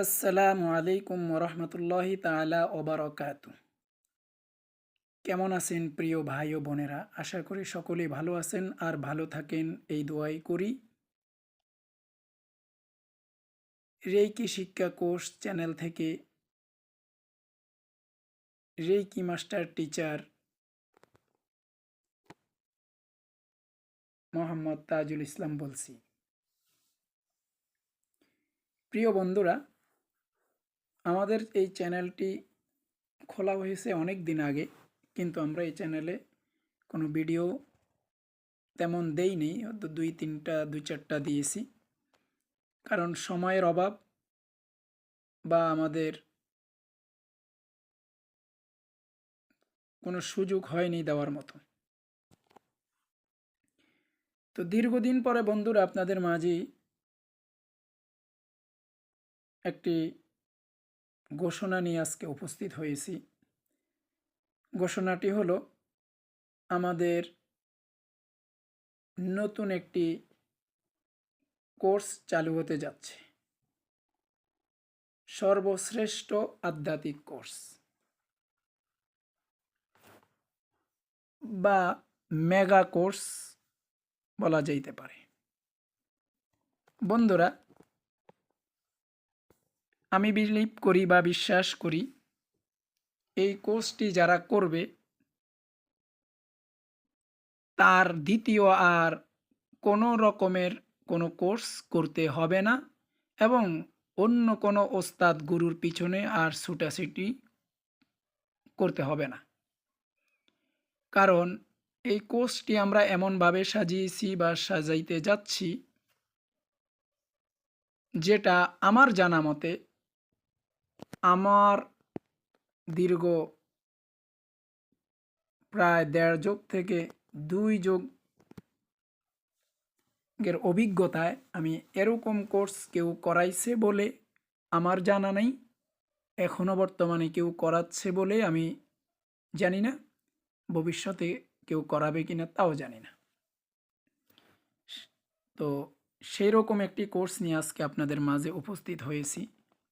আসসালামু আলাইকুম রহমতুল্লাহি তাআলা ও বারাকাতু। কেমন আছেন প্রিয় ভাই ও বোনেরা? আশা করি সকলেই ভালো আছেন আর ভালো থাকেন, এই দোয়াই করি। রেইকি শিক্ষা কোর্স চ্যানেল থেকে reiki master teacher Mohammad Tajul Islam বলছি। প্রিয় বন্ধুরা, আমাদের এই চ্যানেলটি খোলা হয়েছে অনেক দিন আগে, কিন্তু আমরা এই চ্যানেলে কোনো ভিডিও তেমন দেইনি, হয়তো দুই চারটা দিয়েছি, কারণ সময়ের অভাব বা আমাদের কোনো সুযোগ হয়নি দেওয়ার মতো। তো দীর্ঘদিন পরে বন্ধুরা আপনাদের মাঝে একটি ঘোষণা নিয়ে আজকে উপস্থিত হয়েছি। ঘোষণাটি হলো, আমাদের নতুন একটি কোর্স চালু হতে যাচ্ছে, সর্বশ্রেষ্ঠ আধ্যাত্মিক কোর্স বা মেগা কোর্স বলা যেতে পারে। বন্ধুরা, আমি বিলিভ করি বা বিশ্বাস করি, এই কোর্সটি যারা করবে তার দ্বিতীয় আর কোনো রকমের কোনো কোর্স করতে হবে না, এবং অন্য কোনো ওস্তাদ গুরুর পিছনে আর ছুটাছুটি করতে হবে না। কারণ এই কোর্সটি আমরা এমনভাবে সাজিয়েছি বা সাজাইতে যাচ্ছি, যেটা আমার জানা মতে আমার দীর্ঘ প্রায় ১.৫ যুগ থেকে ২ যুগের অভিজ্ঞতায় আমি এরকম কোর্স কেউ করাইছে বলে আমার জানা নেই। এখনও বর্তমানে কেউ করাচ্ছে বলে আমি জানি না, ভবিষ্যতে কেউ করাবে কিনা তাও জানি না। তো সেই রকম একটি কোর্স নিয়ে আজকে আপনাদের মাঝে উপস্থিত হয়েছি।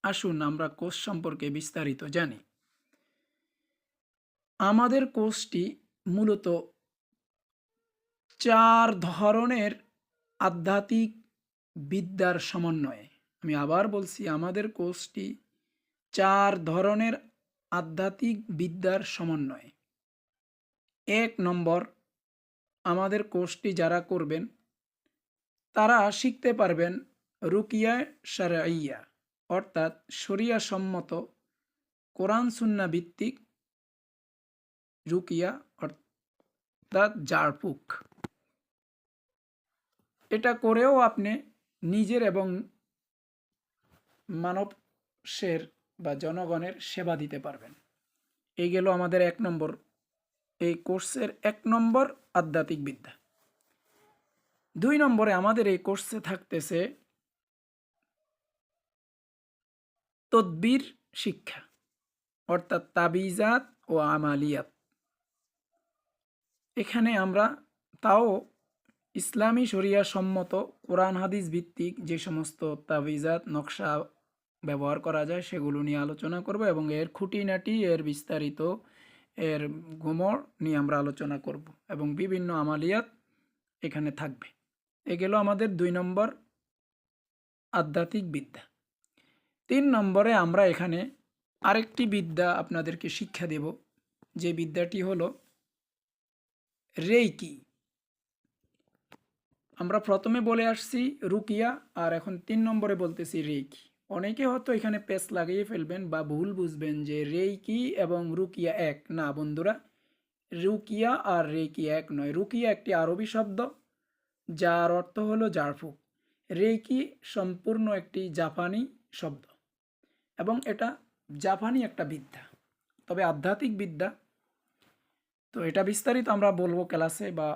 আসুন আমরা কোর্স সম্পর্কে বিস্তারিত জানি। আমাদের কোর্সটি মূলত ৪ ধরনের আধ্যাত্মিক বিদ্যার সমন্বয়ে। আমি আবার বলছি, আমাদের কোর্সটি ৪ ধরনের আধ্যাত্মিক বিদ্যার সমন্বয়ে। ১ নম্বর, আমাদের কোর্সটি যারা করবেন তারা শিখতে পারবেন রুকিয়া শারঈয়া, অর্থাৎ শরিয়া সম্মত কোরআন সুন্নাহ ভিত্তিক রুকিয়া, অর্থাৎ ঝাড়ফুঁক। এটা করেও আপনি নিজের এবং মানবের বা জনগণের সেবা দিতে পারবেন। এই গেল আমাদের ১ নম্বর, এই কোর্সের ১ নম্বর আধ্যাত্মিক বিদ্যা। ২ নম্বরে আমাদের এই কোর্সে থাকতেছে তদবির শিক্ষা, অর্থাৎ তাবিজাত ও আমালিয়াত। এখানে আমরা তাও ইসলামী শরিয়া সম্মত কোরআন হাদিস ভিত্তিক যে সমস্ত তাবিজাত নকশা ব্যবহার করা যায় সেগুলো নিয়ে আলোচনা করব, এবং এর খুঁটিনাটি, এর বিস্তারিত, এর গুমর নিয়ে আমরা আলোচনা করব, এবং বিভিন্ন আমালিয়াত এখানে থাকবে। এ গেল আমাদের ২ নম্বর আধ্যাত্মিক বিদ্যা। ৩ নম্বরে আমরা এখানে আরেকটি বিদ্যা আপনাদেরকে শিক্ষা দেব, যে বিদ্যাটি হলো রেইকি। আমরা প্রথমে বলে আসছি রুকিয়া, আর এখন ৩ নম্বরে বলতেছি রেইকি। অনেকে হয়তো এখানে পেচ লাগিয়ে ফেলবেন বা ভুল বুঝবেন যে রেইকি এবং রুকিয়া এক। না বন্ধুরা, রুকিয়া আর রেইকি এক নয়। রুকিয়া একটি আরবি শব্দ যার অর্থ হলো ঝাড়ফুঁক। রেইকি সম্পূর্ণ একটি জাপানি শব্দ, এবং এটা জাপানি একটা বিদ্যা, তবে আধ্যাত্মিক বিদ্যা। তো এটা বিস্তারিত আমরা বলবো ক্লাসে, বা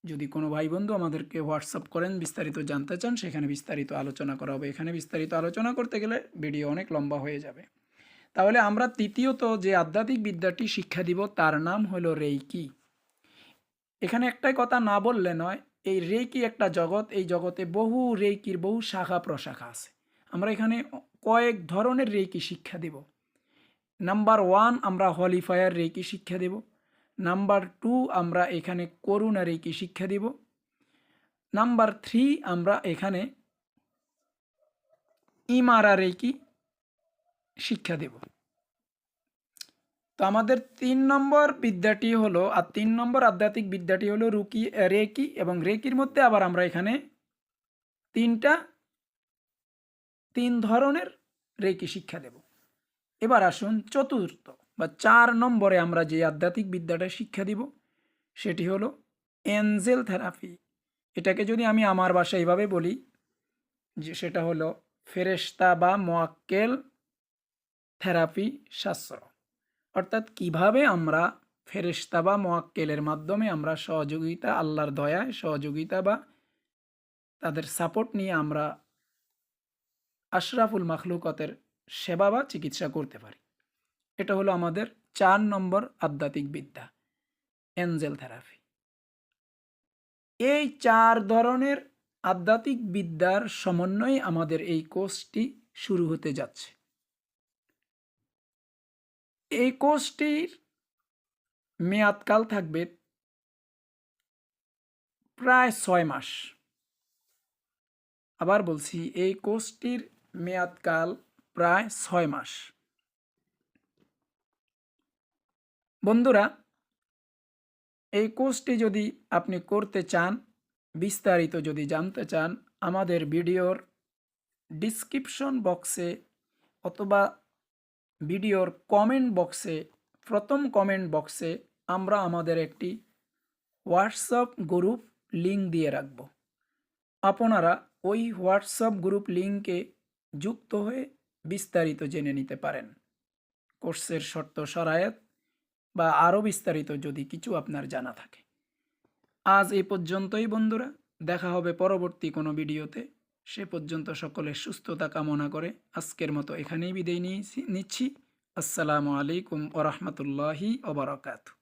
যদি কোনো ভাই বন্ধু আমাদেরকে হোয়াটসঅ্যাপ করেন বিস্তারিত জানতে চান, সেখানে বিস্তারিত আলোচনা করা হবে। এখানে বিস্তারিত আলোচনা করতে গেলে ভিডিও অনেক লম্বা হয়ে যাবে। তাহলে আমরা তৃতীয়ত যে আধ্যাত্মিক বিদ্যাটি শিক্ষা দিব তার নাম হলো রেইকি। এখানে একটাই কথা না বললে নয়, এই রেইকি একটা জগৎ, এই জগতে বহু রেইকির বহু শাখা প্রশাখা আছে। আমরা এখানে কয়েক ধরনের রেকি শিক্ষা দেব। নাম্বার 1 আমরা হলিফায়ার রেকি শিক্ষা দেব। নাম্বার 2 আমরা এখানে করুণা রেকি শিক্ষা দেব। নাম্বার 3 আমরা এখানে ইমারা রেকি শিক্ষা দেব। তো আমাদের 3 নম্বর বিদ্যাটি হলো, আর 3 নম্বর আধ্যাত্মিক বিদ্যাটি হলো রেকি, এবং রেকির মধ্যে আবার আমরা এখানে 3 ধরনের রেকি শিক্ষা দেব। এবার আসুন চতুর্থ বা 4 নম্বরে আমরা যে আধ্যাত্মিক বিদ্যাটা শিক্ষা দিব সেটি হলো এঞ্জেল থেরাপি। এটাকে যদি আমি আমার ভাষায় এইভাবে বলি যে সেটা হলো ফেরেশতা বা মোয়াক্কেল থেরাপি শাস্ত্র। অর্থাৎ কিভাবে আমরা ফেরেশতা বা মোয়াক্কেলের মাধ্যমে আমরা সহযোগিতা, আল্লাহর দয়ায় সহযোগিতা বা তাদের সাপোর্ট নিয়ে আমরা আশরাফুল মাখলুকতের সেবা বা চিকিৎসা করতে পারি। এটা হলো আমাদের 4 নম্বর আধ্যাত্মিক বিদ্যা, এঞ্জেল থেরাপি। এই 4 ধরনের আধ্যাত্মিক বিদ্যার সমন্বয়ে আমাদের এই কোর্সটি শুরু হতে যাচ্ছে। এই কোর্সটির মেয়াদকাল থাকবে প্রায় 6 মাস। আবার বলছি, এই কোর্সটির মেয়াদকাল প্রায় 6 মাস। বন্ধুরা, এই কোর্সটি যদি আপনি করতে চান, বিস্তারিত যদি জানতে চান, আমাদের ভিডিওর ডিসক্রিপশন বক্সে অথবা ভিডিওর কমেন্ট বক্সে, প্রথম কমেন্ট বক্সে আমরা আমাদের একটি হোয়াটসঅ্যাপ গ্রুপ লিঙ্ক দিয়ে রাখব। আপনারা ওই হোয়াটসঅ্যাপ গ্রুপ লিঙ্কে যুক্ত হয়ে বিস্তারিত জেনে নিতে পারেন, কোর্সের শর্ত শরায়েত বা আরও বিস্তারিত যদি কিছু আপনার জানা থাকে। আজ এই পর্যন্তই বন্ধুরা, দেখা হবে পরবর্তী কোনো ভিডিওতে। সে পর্যন্ত সকলের সুস্থতা কামনা করে আজকের মতো এখানেই বিদায় নিচ্ছি। আসসালামু আলাইকুম ওয়া রাহমাতুল্লাহি ওয়া বারাকাতুহু।